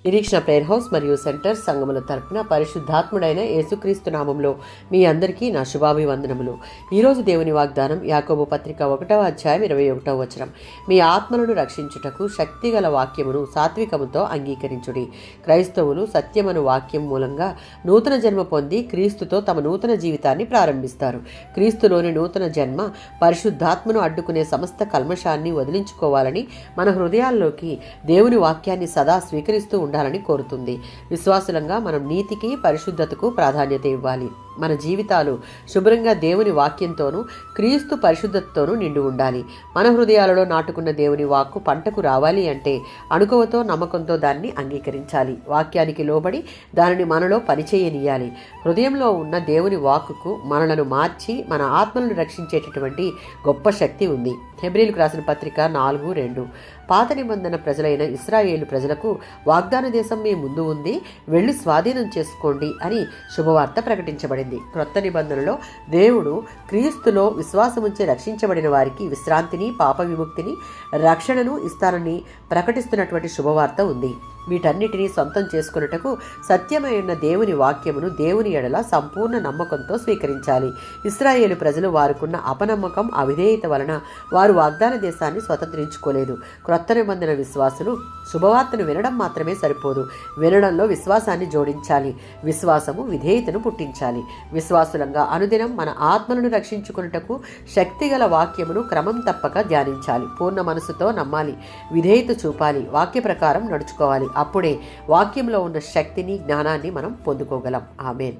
నిరీక్షణ prayer house మరియు centre సంఘముల తరపున పరిశుద్ధాత్ముడైన యేసుక్రీస్తు నామంలో మీ అందరికీ నా శుభాభివందనములు. ఈరోజు దేవుని వాగ్దానం యాకోబు పత్రిక 1వ అధ్యాయం 21వ వచనం. మీ ఆత్మలను రక్షించుటకు శక్తిగల వాక్యమును సాత్వికముతో అంగీకరించుడి. క్రైస్తవులు సత్యమను వాక్యం మూలంగా నూతన జన్మ పొంది క్రీస్తుతో తమ నూతన జీవితాన్ని ప్రారంభిస్తారు. క్రీస్తులోని నూతన జన్మ పరిశుద్ధాత్మను అడ్డుకునే సమస్త కల్మషాన్ని వదిలించుకోవాలని మన హృదయాల్లోకి దేవుని వాక్యాన్ని సదా స్వీకరిస్తూ ఉండాలని కోరుతుంది. విశ్వాసులంగా మనం నీతికి పరిశుద్ధతకు ప్రాధాన్యత ఇవ్వాలి. మన జీవితాలు శుభ్రంగా దేవుని వాక్యంతోనూ క్రీస్తు పరిశుద్ధతతోనూ నిండి ఉండాలి. మన హృదయాలలో నాటుకున్న దేవుని వాక్కు పంటకు రావాలి అంటే అణుకువతో నమ్మకంతో దాన్ని అంగీకరించాలి. వాక్యానికి లోబడి దానిని మనలో పనిచేయనీయాలి. హృదయంలో ఉన్న దేవుని వాక్కుకు మనలను మార్చి మన ఆత్మలను రక్షించేటటువంటి గొప్ప శక్తి ఉంది. హెబ్రీలకు రాసిన పత్రిక 4:2. పాత నిబంధన ప్రజలైన ఇశ్రాయేలు ప్రజలకు వాగ్దాన దేశం మీ ముందు ఉంది, వెళ్ళి స్వాధీనం చేసుకోండి అని శుభవార్త ప్రకటించబడింది. క్రొత్త నిబంధనలో దేవుడు క్రీస్తులో విశ్వాసముంచి రక్షించబడిన వారికి విశ్రాంతిని, పాప విముక్తిని, రక్షణను ఇస్తానని ప్రకటిస్తున్నటువంటి శుభవార్త ఉంది. వీటన్నిటినీ సొంతం చేసుకున్నటకు సత్యమైన దేవుని వాక్యమును దేవుని ఎడల సంపూర్ణ నమ్మకంతో స్వీకరించాలి. ఇశ్రాయేలు ప్రజలు వారుకున్న అపనమ్మకం, అవిధేయత వలన వారు వాగ్దాన దేశాన్ని స్వతంత్రించుకోలేదు. క్రొత్త నిబంధన విశ్వాసులు శుభవార్తను వినడం మాత్రమే సరిపోదు, వినడంలో విశ్వాసాన్ని జోడించాలి. విశ్వాసము విధేయతను పుట్టించాలి. విశ్వాసులంగా అనుదినం మన ఆత్మలను రక్షించుకున్నటకు శక్తిగల వాక్యమును క్రమం తప్పక ధ్యానించాలి. పూర్ణ మనసుతో నమ్మాలి, విధేయత చూపాలి, వాక్య ప్రకారం నడుచుకోవాలి. అప్పుడే వాక్యంలో ఉన్న శక్తిని, జ్ఞానాన్ని మనం పొందుకోగలం. ఆమేన్.